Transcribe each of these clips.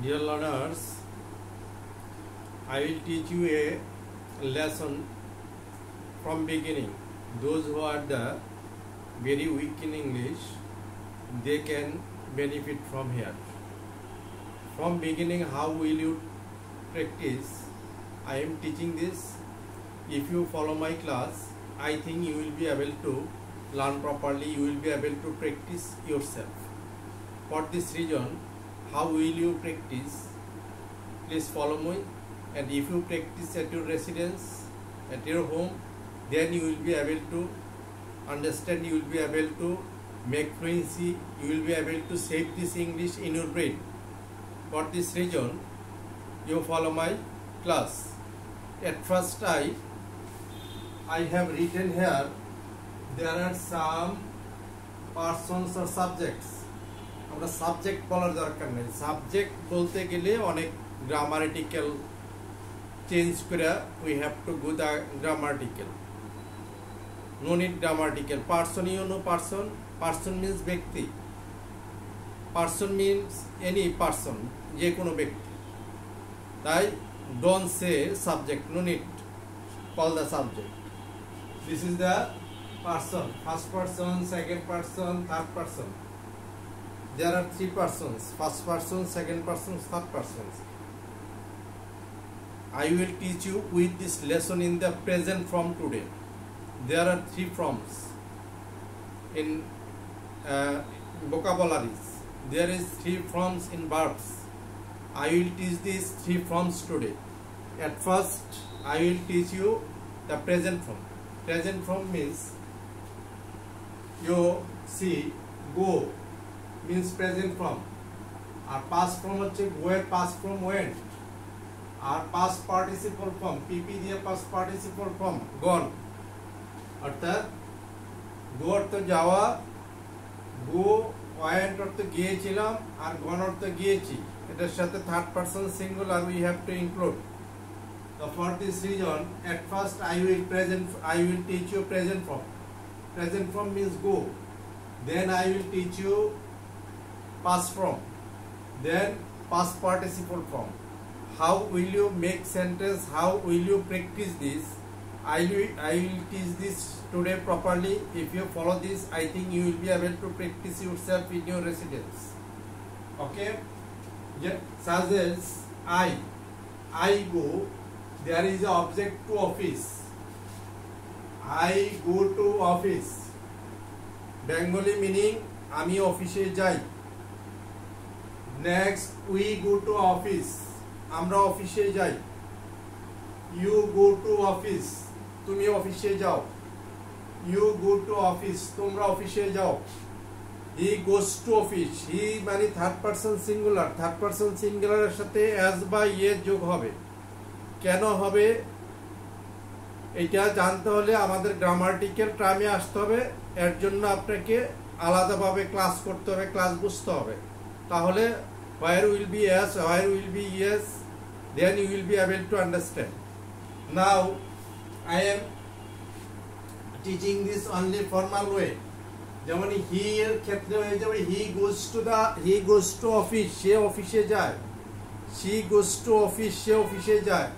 Dear learners, I will teach you a lesson from beginning. Those who are the very weak in English, they can benefit from here. From beginning, how will you practice? I am teaching this. If you follow my class, I think you will be able to learn properly. You will be able to practice yourself. For this reason, how will you practice? Please follow me. And if you practice at your residence, at your home, then you will be able to understand, you will be able to make fluency, you will be able to save this English in your brain. For this reason, you follow my class. At first I have written here, there are some persons or subjects. আমরা subject বলার দরকার নেই, subject বলতে গেলে অনেক grammatical change করে we have to go the grammatical, no need grammatical. Person, you know person, person means ব্যক্তি, person means any person, যে কোনো ব্যক্তি। তাই don't say subject, no need call the subject. This is the person, first person, second person, third person. There are three persons: first person, second person, third person. I will teach you with this lesson in the present form today. There are three forms in vocabularies. There is three forms in verbs. I will teach these three forms today. At first, I will teach you the present form. Present form means, you see, go means present form, R past form হচ্ছে go এর past form went, আর past participle form pp দিয়ে past participle form gone। অর্থাৎ go অর্থ যাওয়া, go went অর্থ গিয়েছিলাম, আর gone অর্থ গিয়েছি। এটার সাথে third person singular we have to include. So for this reason, at first I will teach you present form. Present form means go. Then I will teach you past form, then past participle form. How will you make sentence? How will you practice this? I will teach this today properly. If you follow this, I think you will be able to practice yourself in your residence. Okay? Yeah. Such as I go. There is an object to office. I go to office. Bengali meaning আমি অফিসে যাই। Next, we go to office. আমরা অফিসে যাই। You go to office. তুমি অফিসে যাও। You go to office. তোমরা অফিসে যাও। He goes to office. He মানে third person singular. Third person সিঙ্গুলারের সাথে as বা এর যোগ হবে। কেন হবে এটা জানতে হলে আমাদের গ্রামাটিক্যাল টার্মে আসতে হবে। এর জন্য আপনাকে আলাদাভাবে ক্লাস করতে হবে, ক্লাস বুঝতে হবে। তাহলে where will be yes, where will be yes, then you will be able to understand. Now I am teaching this only formal way. যেমন he এর ক্ষেত্রে হয়ে যাবে he goes to office, সে অফিসে যায়। she goes to office, সে অফিসে যায়।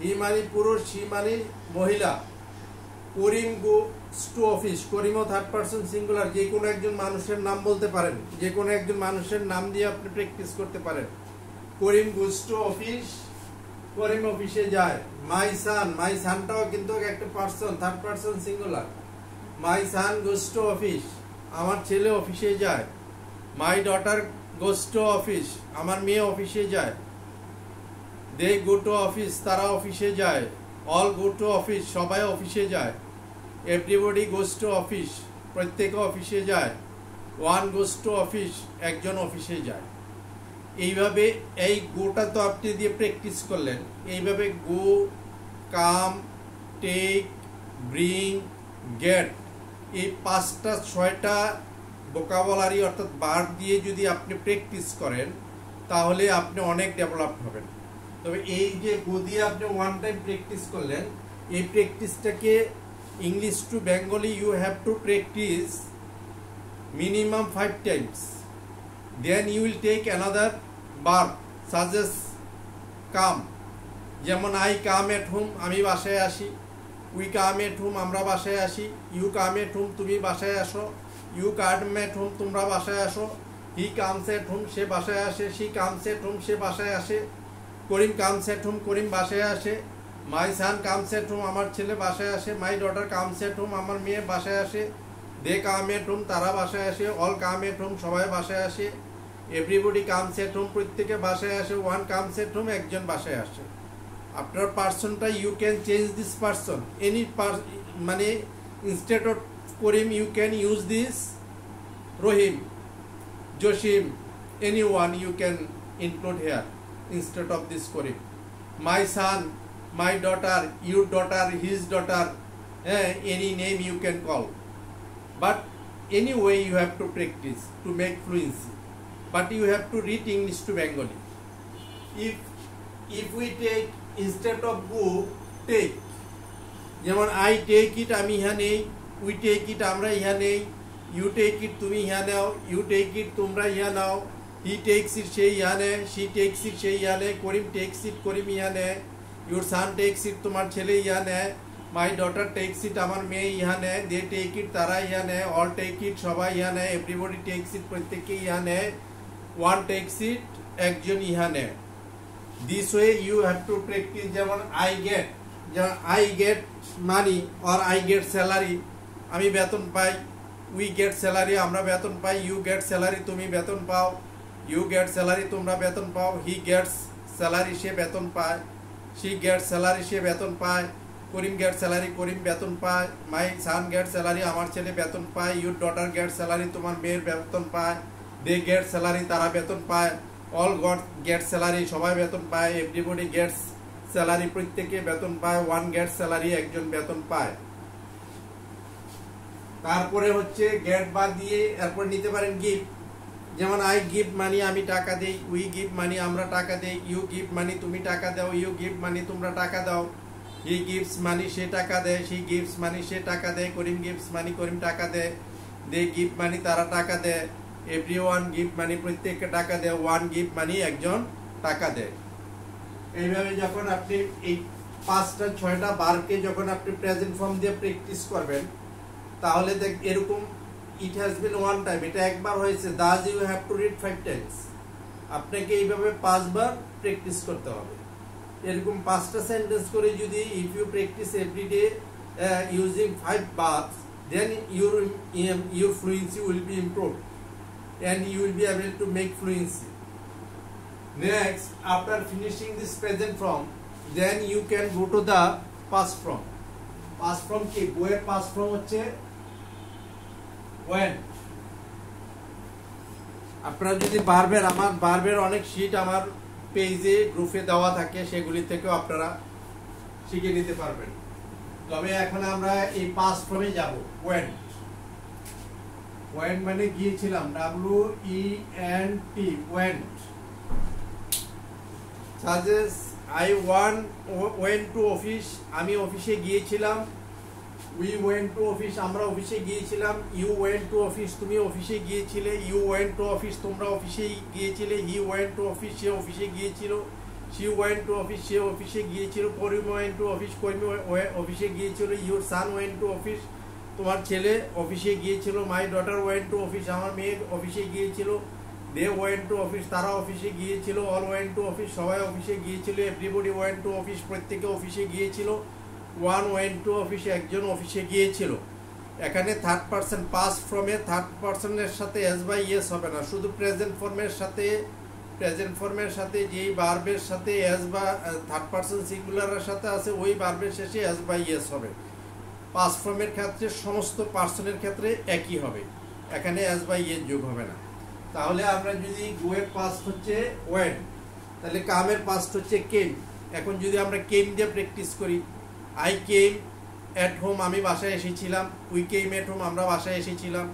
he মানে পুরুষ, she মানে মহিলা। করিম goes to office, করিমও থার্ড পারসন সিঙ্গুলার। যে কোনো একজন মানুষের নাম বলতে পারেন, যে কোনো একজন মানুষের নাম দিয়ে আপনি প্র্যাকটিস করতে পারেন। করিম goes to office, করিম অফিসে যায়। মাই সানটাও কিন্তু একটা person, third person singular. My son goes to office, আমার ছেলে অফিসে যায়। My daughter goes to office, আমার মেয়ে অফিসে যায়। দে go to office, তারা অফিসে যায়। অল go to office, সবাই অফিসে যায়। এভরিবডি goes to office, প্রত্যেকে অফিসে যায়। ওয়ান goes to office, একজন অফিসে যায়। এইভাবে এই গোটা তো আপনি দিয়ে প্র্যাকটিস করলেন। এইভাবে গো, কাম, টেক, ব্রিং, গেট, এই পাঁচটা ছয়টা ভোকাবুলারি অর্থাৎ ভার্ব দিয়ে যদি আপনি প্র্যাকটিস করেন তাহলে আপনি অনেক ডেভেলপ হবেন। তবে এই যে গো দিয়ে আপনি ওয়ান টাইম প্র্যাকটিস করলেন, এই প্র্যাকটিসটাকে English to Bengali you have to practice minimum 5 times. Then you will take another verb such as come, যেমন আই কাম এট হোম, আমি বাসায় আসি। উই কাম এট হোম, আমরা বাসায় আসি। ইউ কাম এট হোম, তুমি বাসায় আসো। ইউ কাম এট হোম, তোমরা বাসায় আসো। হি কামস এট হোম, সে বাসায় আসে। শি কামস এট হোম, সে বাসায় আসে। করিম কামস এট হোম, করিম বাসায় আসে। মাই সান কামস এট হোম, আমার ছেলে বাসায় আসে। My daughter comes at home, আমার মেয়ে বাসায় আসে। দে কাম এট হোম, তারা বাসায় আসে। অল কাম এট হোম, সবাই বাসায় আসে। এভরিবডি কামস এট হোম, প্রত্যেকে বাসায় আসে। ওয়ান কামস এট হোম, একজন বাসায় আসে। আপনার পার্সনটা you can change this person any মানে instead of Karim you can use this Rahim, Jasim, any one you can include here instead of this Karim. My son, my daughter, your daughter, his daughter, any name you can call, but anyway you have to practice to make fluency, but you have to read English to Bengali. If we take instead of go, take, যেমন I take it, আমি ইহা নেই। we take it, আমরা ইহা নেই। you take it, তুমি ইহা নাও। you take it, তোমরা ইহা নাও। he takes it, সে ইহা নেয়। she takes it, সে ইহা নেয়। করিম takes it, করিম ইহা নেয়। your son takes it, তোমার ছেলে ইহা নেয়। my daughter takes it, আমার মেয়ে ইহা নেয়। they take it, তারা ইহা নেয়। all take it, সবাই ইহা নেয়। everybody takes it, প্রত্যেকে ইহা নেয়। one takes it, একজন ইহা নেয়। this way you have to practice, যেমন I get, যেমন I get money or I get salary, আমি বেতন পাই। we get salary, আমরা বেতন পাই। you get salary, তুমি বেতন পাও। you get salary, তোমরা বেতন পাও। he gets salary, সে বেতন পায়। she gets salary, সে বেতন পায়। করিম গেট স্যালারি, করিম বেতন পায়। মাই সান গেট স্যালারি, আমার ছেলে বেতন পায়। ইউর ডটার গেট স্যালারি, তোমার মেয়ের বেতন পায়। দে গেট স্যালারি, তারা বেতন পায়। অল গেট স্যালারি, সবাই বেতন পায়। এভরিবডি গেটস স্যালারি, প্রত্যেকে বেতন পায়। ওয়ান গেট স্যালারি, একজন বেতন পায়। তারপরে হচ্ছে গেট বাদ দিয়ে এরপর নিতে পারেন গিভ, যেমন আই গিভ মানি, আমি টাকা দেই। উই গিভ মানি, আমরা টাকা দেই। ইউ গিভ মানি, তুমি টাকা দাও। ইউ গিভ মানি, তোমরা টাকা দাও। হি গিভস মানি, সে টাকা দেয়। শি গিভস মানি, সে টাকা দেয়। করিম গিভস মানি, করিম টাকা দেয়। দে গিভ মানি, তারা টাকা দেয়। এভরিওয়ান গিভ মানি, প্রত্যেককে টাকা দেয়। ওয়ান গিভ মানি, একজন টাকা দেয়। এইভাবে যখন আপনি এই 5-6টা বারকে যখন আপনি প্রেজেন্ট ফর্ম দিয়ে প্র্যাকটিস করবেন, তাহলে এরকম it has been one time, এটা একবার হয়েছে। Thus you have to read 5 times, আপনাকে এইভাবে 5 বার প্র্যাকটিস করতে হবে। এরকম 5টা সেন্টেন্স করে যদি if you practice everyday using 5 verbs, then your fluency will be improved and you will be able to make fluency. Next, after finishing this present form, then you can go to the past form. Past form কি? বইয়ের past form হচ্ছে when. আপনারা যদি ভার্বের, আমার ভার্বের অনেক sheet আমার পেজে গ্রুপে দেওয়া থাকে, সেগুলি থেকেও আপনারা শিখে নিতে পারবেন। তবে এখন আমরা এই পাস্ট ফর্মে যাব। ওয়েন্ট, ওয়েন্ট মানে গিয়েছিলাম, WENT, went. Such as I went to office, আমি অফিসে গিয়েছিলাম। উই ওয়েন্ট টু অফিস, আমরা অফিসে গিয়েছিলাম। ইউ ওয়েন্ট টু অফিস, তুমি অফিসে গিয়েছিলে। ইউ ওয়েন্ট টু অফিস, তোমরা অফিসে গিয়েছিলে। হি ওয়েন্ট টু অফিস, সে অফিসে গিয়েছিল। শি ওয়েন্ট টু অফিস, সে অফিসে গিয়েছিল। করিম ওয়েন্ট টু অফিস, করিম অফিসে গিয়েছিল। Your San went to office, তোমার ছেলে অফিসে গিয়েছিল। My daughter went to office, আমার মেয়ে অফিসে গিয়েছিল। দে ওয়েন্ট টু অফিস, তারা অফিসে গিয়েছিল। অল ওয়েন্ট টু অফিস, সবাই অফিসে গিয়েছিল। এভরিবডি ওয়েন্ট টু অফিস, প্রত্যেকে অফিসে গিয়েছিল। ওয়ান ওয়েন্ট টু অফিস, একজন অফিসে গিয়েছিল। এখানে থার্ড পারসন পাস্ট ফর্মে থার্ড পারসনের সাথে এস বাই ইয়েস হবে না, শুধু প্রেজেন্ট ফর্মের সাথে যেই ভার্বের সাথে এস বা থার্ড পারসন সিঙ্গুলারের সাথে আছে ওই ভার্বের শেষে এস বাই ইয়েস হবে। পাস্ট ফর্মের ক্ষেত্রে সমস্ত পার্সনের ক্ষেত্রে একই হবে, এখানে এস বাই ইয়েস যোগ হবে না। তাহলে আমরা যদি গোয়ের পাস্ট হচ্ছে ওয়েন, তাহলে কামের পাস্ট হচ্ছে কেম। এখন যদি আমরা কেম দিয়ে প্র্যাকটিস করি, আই কেম এট হোম, আমি বাসায় এসেছিলাম। উই কেম এট হোম, আমরা বাসায় এসেছিলাম।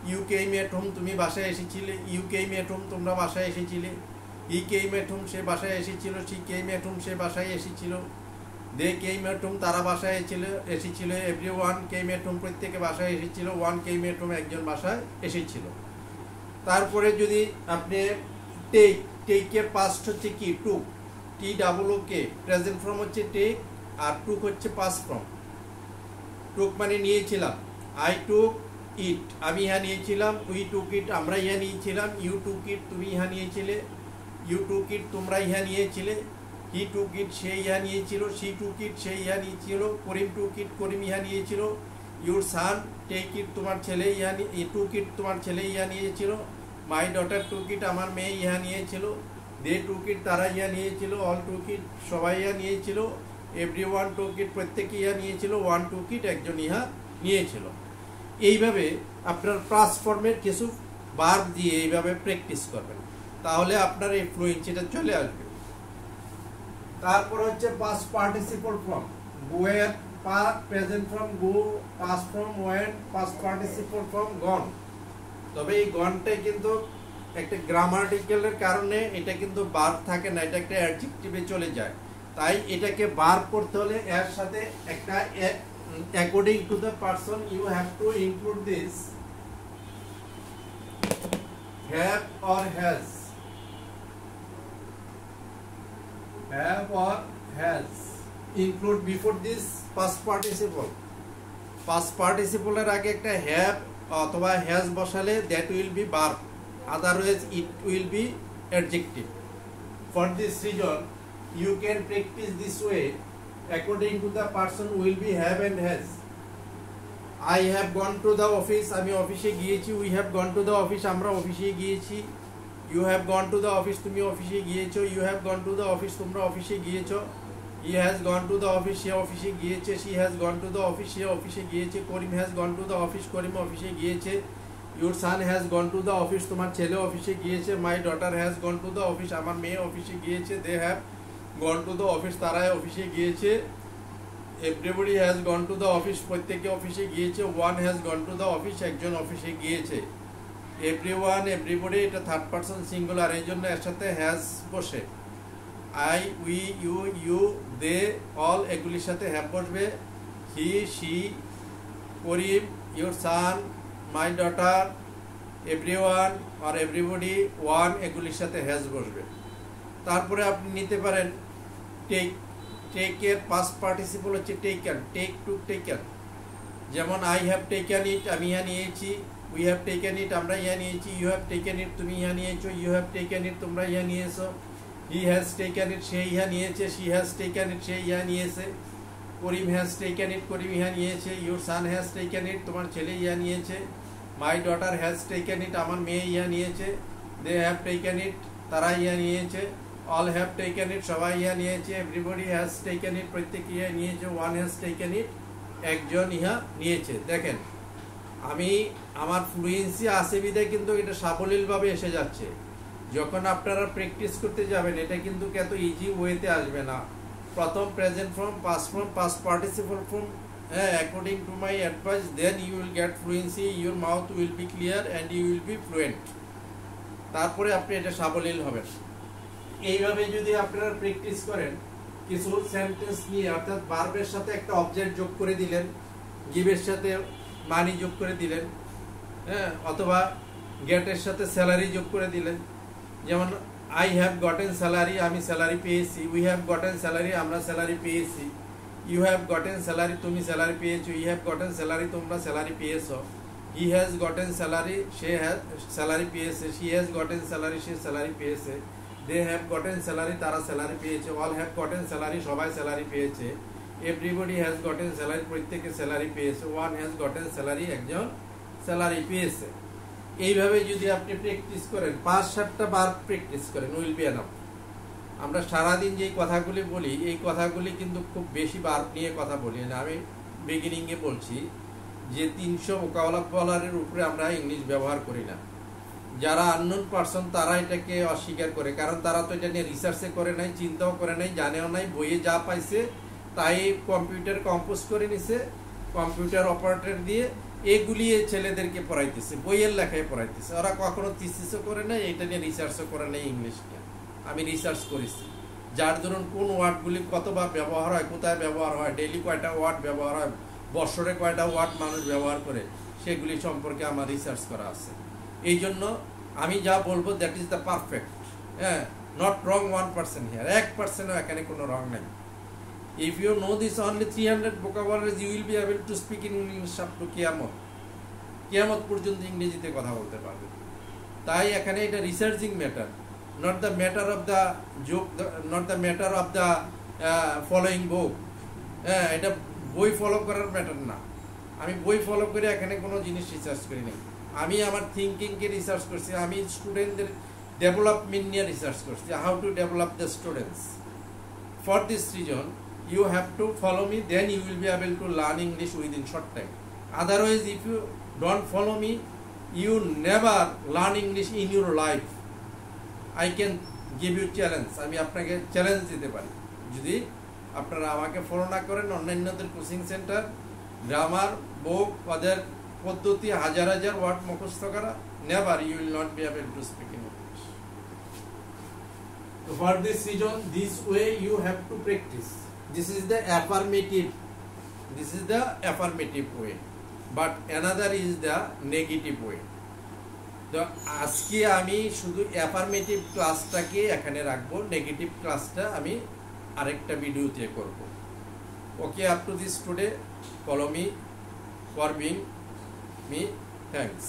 ইউ কেম এট হোম, তুমি বাসায় এসেছিলে। ইউ কেম এট হোম, তোমরা বাসায় এসেছিলে। হি কেম এট হোম, সে বাসায় এসেছিল। শি কেম এট হোম, সে বাসায় এসেছিল। দে কেম এট হোম, তারা বাসায় এসেছিল। এভরিওয়ান কেম এট হোম, প্রত্যেকে বাসায় এসেছিল। ওয়ান কেম এট হোম, একজন বাসায় এসেছিল। তারপরে যদি আপনি টেকের পাস্ট হচ্ছে কি টুক, টি ডাবল ও কে। প্রেজেন্ট ফর্ম হচ্ছে টেক আর টুক হচ্ছে পাস্ট ফর্ম। টুক মানে নিয়েছিলাম, আই টুক ইট, আমি ইহা নিয়েছিলাম। উই টুক ইট, আমরা ইহা নিয়েছিলাম। ইউ টুক ইট, তুমি ইহা নিয়েছিলে। ইউ টুক ইট, তোমরা ইহা নিয়েছিলে। হি টুক ইট, সে ইহা নিয়েছিল। সি টুক ইট, সে ইহা নিয়েছিল। করিম টুক ইট, করিম ইহা নিয়েছিল। ইউর সান টেক ইট, তোমার ছেলে ইহা টুক ইট, তোমার ছেলে ইহা নিয়েছিল। মাই ডটার টুক ইট, আমার মেয়ে ইহা নিয়েছিল। দে টুক ইট, তারা ইহা নিয়েছিল। অল টুক ইট, সবাই ইহা নিয়েছিল। এভরি ওয়ান টুক ইট, প্রত্যেকে ইহা নিয়েছিল। ওয়ান টুক ইট, একজন ইহা নিয়েছিল। এইভাবে আপনার পাস্ট ফর্মের কিছু ভার্ব দিয়ে এইভাবে প্র্যাকটিস করবেন, তাহলে আপনার এই ফ্লুয়েন্সিটা চলে আসবে। তারপর হচ্ছে পাস্ট পার্টিসিপল ফর্ম। গোয়ের present form go, past form went, past participle form gone. তবে এই গনটাই কিন্তু একটা গ্রামাটিক্যালের কারণে এটা কিন্তু ভার্ব থাকে না, এটা একটা অ্যাডজেক্টিভে চলে যায়। তাই এটাকে ভার্ব করতে হলে এর সাথে একটা according to the person you have to include this have or has, have or has include before this past participle. past participle এর আগে একটা have অথবা has বসালে that will be verb, otherwise it will be adjective. For this reason you can practice this way. According to the person will be have and has. I have gone to the office, আমি অফিসে গিয়েছি। We have gone to the office, আমরা অফিসে গিয়েছি। You have gone to the office, তুমি অফিসে গিয়েছো। You have gone to the office, তোমরা অফিসে গিয়েছো। He has gone to the office, সে অফিসে গিয়েছে। She has gone to the office, সে অফিসে গিয়েছে। করিম has gone to the office, করিম অফিসে গিয়েছে। Your son has gone to the office, তোমার ছেলে অফিসে গিয়েছে। My daughter has gone to the office, আমার মেয়ে অফিসে গিয়েছে। They have gone to the office, তারা অফিসে গিয়েছে। Everybody has gone to the office, প্রত্যেকে অফিসে গিয়েছে। One has gone to the office, একজন অফিসে গিয়েছে। Everyone, everybody, এটা থার্ড পারসন সিঙ্গুলার, এই জন্য এর সাথে has বসে। I, we, you, they, all এগুলির সাথে have বসবে। He, she, Karim, your son, my daughter, everyone or everybody, one এগুলির সাথে has বসবে। তারপরে আপনি নিতে পারেন টেক। টেকের পাস্ট পার্টিসিপল হচ্ছে টেকেন, টেক টু টেকেন। যেমন আই হ্যাভ টেকেন ইট, আমি ইহা নিয়েছি। উই হ্যাভ টেকেন ইট, আমরা ইহা নিয়েছি। ইউ হ্যাভ টেকেন ইট, তুমি ইহা নিয়েছো। ইউ হ্যাভ টেকেন ইট, তোমরা ইহা নিয়েছো। হি হ্যাজ টেকেন ইট, সে ইহা নিয়েছে। শি হ্যাজ টেকেন ইট, সে ইহা নিয়েছে। করিম হ্যাজ টেকেন ইট, করিম ইহা নিয়েছে। ইউর সান হ্যাজ টেকেন ইট, তোমার ছেলে ইহা নিয়েছে। মাই ডটার হ্যাজ টেকেন ইট, আমার মেয়ে ইহা নিয়েছে। দে হ্যাভ টেকেন ইট, তারা ইহা নিয়েছে। অল হ্যাভ টেকেন ইট, সবাই ইহা নিয়েছে। এভরিবডি হ্যাজ টেকেন ইট, প্রত্যেকে ইহা নিয়েছে। ওয়ান হ্যাজ টেকেন ইট, একজন ইহা নিয়েছে। দেখেন আমি আমার ফ্লুয়েন্সি আছে বিধায় কিন্তু এটা সাবলীলভাবে এসে যাচ্ছে। যখন আপনারা প্র্যাকটিস করতে যাবেন এটা কিন্তু এত ইজি ওয়েতে আসবে না। প্রথম present form, past form, past participle form, according to my advice, then you will get fluency, your mouth will be clear and you will be fluent. তারপরে আপনি এটা সাবলীল হবেন। এইভাবে যদি আপনারা প্র্যাকটিস করেন, কিছু সেন্টেন্স নিয়ে অর্থাৎ ভার্বের সাথে একটা অবজেক্ট যোগ করে দিলেন, গিভের সাথে মানি যোগ করে দিলেন, অথবা গেটের সাথে স্যালারি যোগ করে দিলেন। যেমন আই হ্যাভ গটেন স্যালারি, আমি স্যালারি পেয়েছি। উই হ্যাভ গটেন স্যালারি, আমরা স্যালারি পেয়েছি। ইউ হ্যাভ গটেন স্যালারি, তুমি স্যালারি পেয়েছো। ইউ হ্যাভ গটেন স্যালারি, তোমরা স্যালারি পেয়েছো। হি হ্যাজ গটেন স্যালারি, সে স্যালারি পেয়েছে। শি হ্যাজ গটেন স্যালারি, সে স্যালারি পেয়েছে। দে হ্যাভ গটেন স্যালারি, তারা স্যালারি পেয়েছে। অল হ্যাভ গটেন স্যালারি, সবাই স্যালারি পেয়েছে। এভরিবডি হ্যাজ গটেন স্যালারি, প্রত্যেকে স্যালারি পেয়েছে। ওয়ান হ্যাজ গটেন স্যালারি, একজন স্যালারি পেয়েছে। এইভাবে যদি আপনি প্র্যাকটিস করেন, 5-7টা বার প্র্যাকটিস করেন, উইল বি এনাফ। আমরা সারাদিন যে কথাগুলি বলি, এই কথাগুলি কিন্তু খুব বেশি বার নিয়ে কথা বলি না। আমি বিগিনিংয়ে বলছি যে 300 ভোকাবুলারির উপরে আমরা ইংলিশ ব্যবহার করি না। যারা আননোন পারসন তারা এটাকে অস্বীকার করে, কারণ তারা তো এটা নিয়ে রিসার্চে করে নাই, চিন্তাও করে নাই, জানেও নাই। বইয়ে যা পাইছে তাই কম্পিউটার কম্পোজ করে নিছে, কম্পিউটার অপারেটর দিয়ে এগুলিয়ে ছেলেদেরকে পড়াইতেছে, বইয়ের লেখায় পড়াইতেছে। ওরা কখনো থিসিসও করে নাই, এটা নিয়ে রিসার্চও করে নাই। ইংলিশ নিয়ে আমি রিসার্চ করেছি, যার ধরুন কোন ওয়ার্ডগুলি কতবার ব্যবহার হয়, কোথায় ব্যবহার হয়, ডেইলি কয়টা ওয়ার্ড ব্যবহার হয়, বছরে কয়টা ওয়ার্ড মানুষ ব্যবহার করে, সেগুলি সম্পর্কে আমার রিসার্চ করা আছে। এই জন্য আমি যা বলবো that is the perfect. not wrong 1% here, 1% এখানে কোনো wrong নাই. If you know this only 300 vocabularies, you will be able to speak in English up to কিয়ামত. কিয়ামত পর্যন্ত ইংরেজিতে কথা বলতে পারবে. তাই এখানে এটা researching matter, not the matter of the joke, not the matter of the following book. এটা বই ফলো করার ম্যাটার না. আমি বই ফলো করে এখানে কোনো জিনিস রিসার্চ করি নাই. আমি আমার থিঙ্কিংকে রিসার্চ করছি, আমি স্টুডেন্টদের ডেভেলপমেন্ট নিয়ে রিসার্চ করছি, how to develop the students. For this reason you have to follow me, then you will be able to learn English within short time. Otherwise, if you don't follow me, you never learn English in your life. I can give you challenge. আমি আপনাকে challenge দিতে পারি, যদি আপনারা আমাকে follow না করেন, অন্যান্যদের কোচিং সেন্টার, গ্রামার, বুক, ওদের পদ্ধতি হাজার হাজার ওয়ার্ড মুখস্থ করা, never you will not be able to speak in English. So for this reason, this way you have to practice. This is the affirmative. This is the affirmative way. But another is the negative way. তো আজকে আমি শুধু affirmative ক্লাসটাকে এখানে রাখবো, negative ক্লাসটা আমি আরেকটা ভিডিওতে করব. Okay, up to this today, follow me, for being me, thanks.